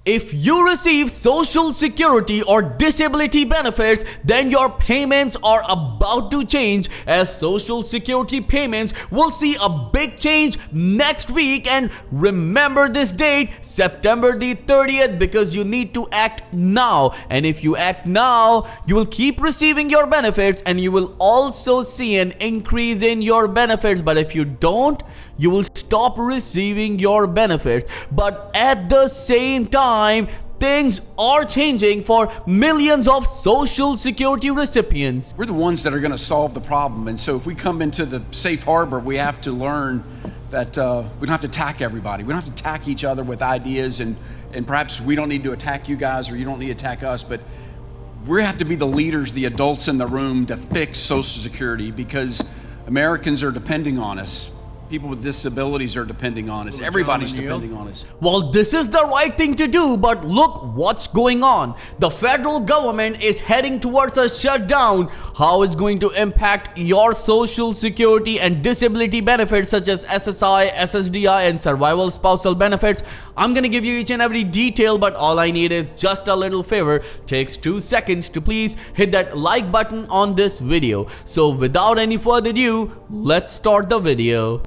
If you receive Social Security or disability benefits, then your payments are about to change, as Social Security payments will see a big change next week. And remember this date, September the 30th, because you need to act now. And if you act now, you will keep receiving your benefits and you will also see an increase in your benefits. But if you don't, you will stop receiving your benefits. But at the same time, things are changing for millions of Social Security recipients. We're the ones that are going to solve the problem. And so if we come into the safe harbor, we have to learn that we don't have to attack everybody. We don't have to attack each other with ideas, and perhaps we don't need to attack you guys or you don't need to attack us, but we have to be the leaders, the adults in the room to fix Social Security, because Americans are depending on us. People with disabilities are depending on us. Everybody's depending on us. Well, this is the right thing to do, but look what's going on. The federal government is heading towards a shutdown. How it's going to impact your Social Security and disability benefits such as SSI, SSDI, and survival spousal benefits. I'm gonna give you each and every detail, but all I need is just a little favor. Takes 2 seconds to please hit that like button on this video. So without any further ado, let's start the video.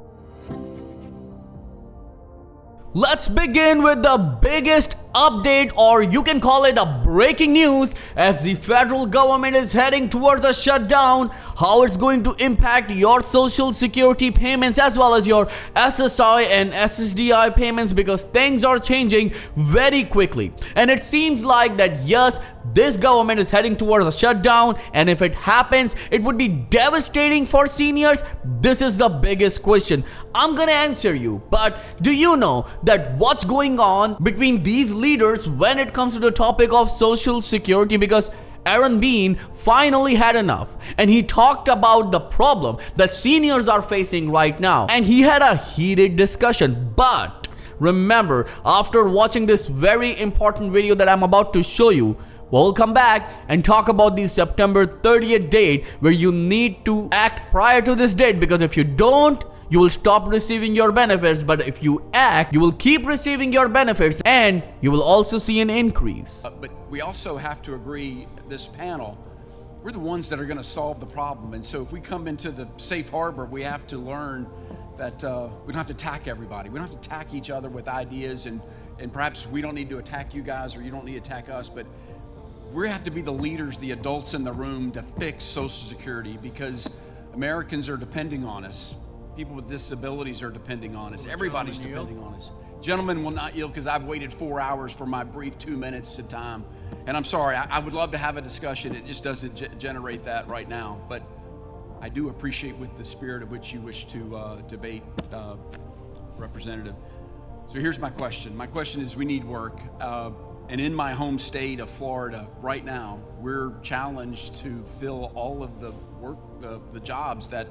Let's begin with the biggest update, or you can call it a breaking news, as the federal government is heading towards a shutdown. How it's going to impact your Social Security payments as well as your SSI and SSDI payments, because things are changing very quickly. And it seems like that yes, this government is heading towards a shutdown, and if it happens, it would be devastating for seniors. This is the biggest question I'm gonna answer you. But do you know that what's going on between these leaders when it comes to the topic of Social Security? Because Aaron Bean finally had enough, and he talked about the problem that seniors are facing right now, and he had a heated discussion. But remember, after watching this very important video that I'm about to show you, we'll come back and talk about the September 30th date, where you need to act prior to this date, because if you don't, you will stop receiving your benefits. But if you act, you will keep receiving your benefits, and you will also see an increase. But we also have to agree, this panel, we're the ones that are going to solve the problem. And so if we come into the safe harbor, we have to learn that we don't have to attack everybody. We don't have to attack each other with ideas, and perhaps we don't need to attack you guys or you don't need to attack us, but we have to be the leaders, the adults in the room to fix Social Security, because Americans are depending on us. People with disabilities are depending on us. Everybody's depending on us. Gentlemen will not yield, because I've waited 4 hours for my brief 2 minutes of time. And I'm sorry, I would love to have a discussion. It just doesn't generate that right now. But I do appreciate with the spirit of which you wish to debate, Representative. So here's my question. My question is, we need work. And in my home state of Florida right now, we're challenged to fill all of the work, the jobs that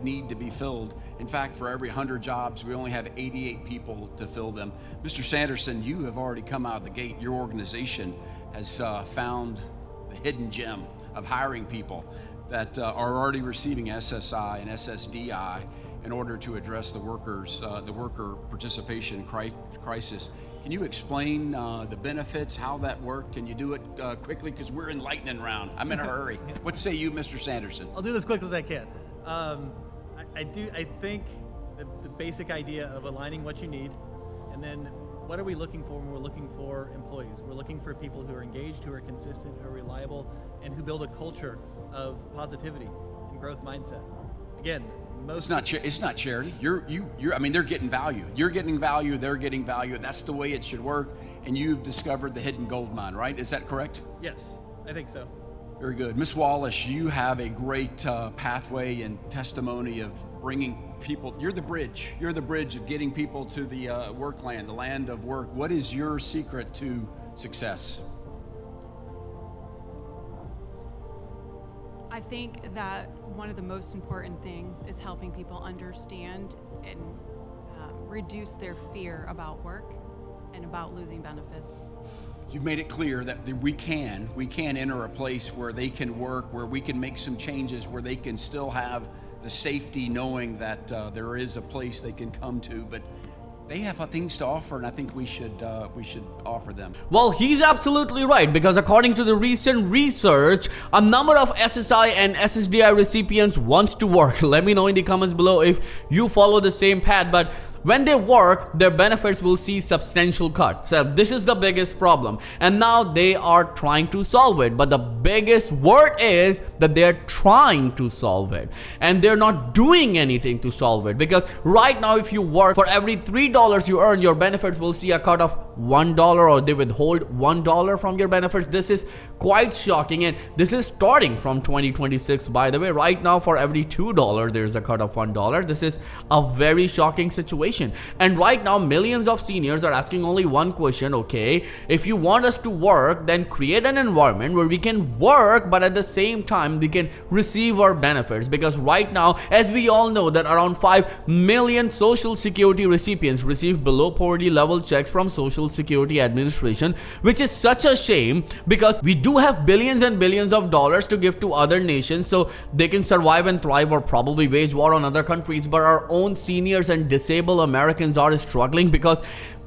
need to be filled. In fact, for every 100 jobs, we only have 88 people to fill them. Mr. Sanderson, you have already come out of the gate. Your organization has found the hidden gem of hiring people that are already receiving SSI and SSDI in order to address the worker participation crisis. Can you explain the benefits, how that works? Can you do it quickly? Because we're in lightning round. I'm in a hurry. What say you, Mr. Sanderson? I'll do it as quick as I can. I think the basic idea of aligning what you need, and then what are we looking for when we're looking for employees? We're looking for people who are engaged, who are consistent, who are reliable, and who build a culture of positivity and growth mindset. Again, it's not charity. I mean, they're getting value. You're getting value. They're getting value. That's the way it should work. And you've discovered the hidden gold mine, right? Is that correct? Yes, I think so. Very good. Ms. Wallace, you have a great pathway and testimony of bringing people. You're the bridge. You're the bridge of getting people to the work land, the land of work. What is your secret to success? I think that one of the most important things is helping people understand and reduce their fear about work and about losing benefits. You've made it clear that we can enter a place where they can work, where we can make some changes, where they can still have the safety knowing that there is a place they can come to. But they have things to offer, and I think we should offer them. Well, he's absolutely right, because according to the recent research, a number of SSI and SSDI recipients wants to work. Let me know in the comments below if you follow the same path, but when they work, their benefits will see substantial cut. So this is the biggest problem, and now they are trying to solve it. But the biggest word is that they're trying to solve it, and they're not doing anything to solve it. Because right now, if you work, for every $3 you earn, your benefits will see a cut of $1, or they withhold $1 from your benefits. This is quite shocking, and this is starting from 2026, by the way. Right now, for every $2 there's a cut of $1. This is a very shocking situation. And right now, millions of seniors are asking only one question: okay, if you want us to work, then create an environment where we can work, but at the same time we can receive our benefits. Because right now, as we all know, that around 5 million Social Security recipients receive below poverty level checks from Social Security Administration, which is such a shame, because we do have billions and billions of dollars to give to other nations so they can survive and thrive, or probably wage war on other countries. But our own seniors and disabled Americans are struggling because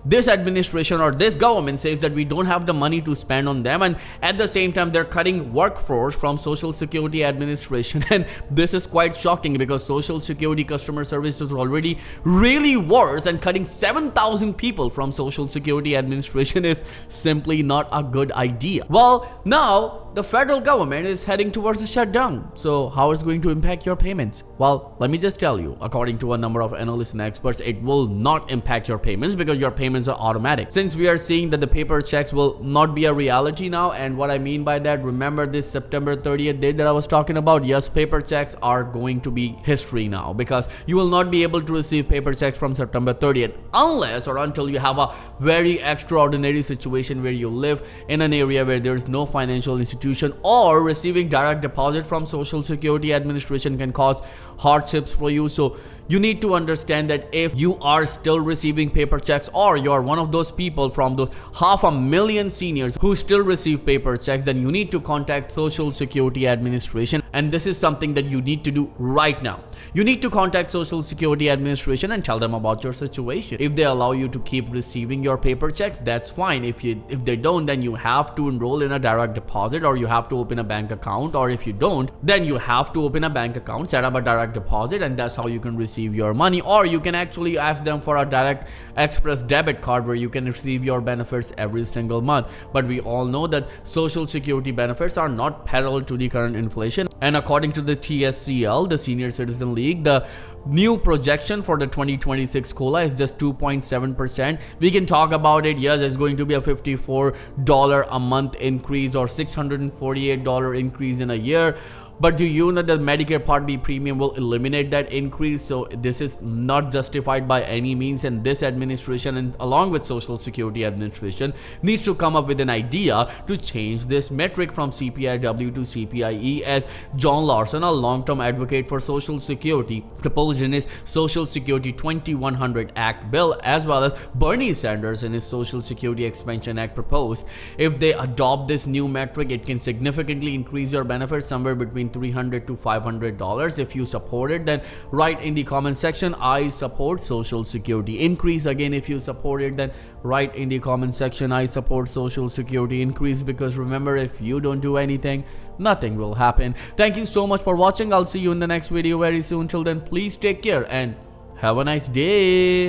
this administration or this government says that we don't have the money to spend on them, and at the same time they're cutting workforce from Social Security Administration. And this is quite shocking, because Social Security customer service is already really worse, and cutting 7,000 people from Social Security Administration is simply not a good idea. Well, now the federal government is heading towards a shutdown. So how is it going to impact your payments? Well, let me just tell you, according to a number of analysts and experts, it will not impact your payments, because your payments are automatic. Since we are seeing that the paper checks will not be a reality now, and what I mean by that, remember this September 30th date that I was talking about? Yes, paper checks are going to be history now, because you will not be able to receive paper checks from September 30th unless or until you have a very extraordinary situation where you live in an area where there is no financial institution, or receiving direct deposit from Social Security Administration can cause hardships for you. So you need to understand that if you are still receiving paper checks, or you're one of those people from those 500,000 seniors who still receive paper checks, then you need to contact Social Security Administration. And this is something that you need to do right now. You need to contact Social Security Administration and tell them about your situation. If they allow you to keep receiving your paper checks, that's fine. If they don't, then you have to enroll in a direct deposit, or you have to open a bank account, or if you don't, then you have to open a bank account, set up a direct deposit, and that's how you can receive your money. Or you can actually ask them for a direct express debit card where you can receive your benefits every single month. But we all know that Social Security benefits are not parallel to the current inflation, and according to the TSCL, the Senior Citizen League, the new projection for the 2026 COLA is just 2.7%. We can talk about it. Yes, it's going to be a $54 a month increase, or $648 increase in a year. But do you know that Medicare Part B premium will eliminate that increase? So this is not justified by any means, and this administration, and along with Social Security Administration, needs to come up with an idea to change this metric from CPIW to CPIE, as John Larson, a long-term advocate for Social Security, proposed in his Social Security 2100 Act bill, as well as Bernie Sanders in his Social Security Expansion Act proposed. If they adopt this new metric, it can significantly increase your benefits somewhere between $300 to $500. If you support it, then write in the comment section, I support Social Security increase. Again, if you support it, then write in the comment section, I support Social Security increase. Because remember, if you don't do anything, nothing will happen. Thank you so much for watching. I'll see you in the next video very soon. Till then, please take care and have a nice day.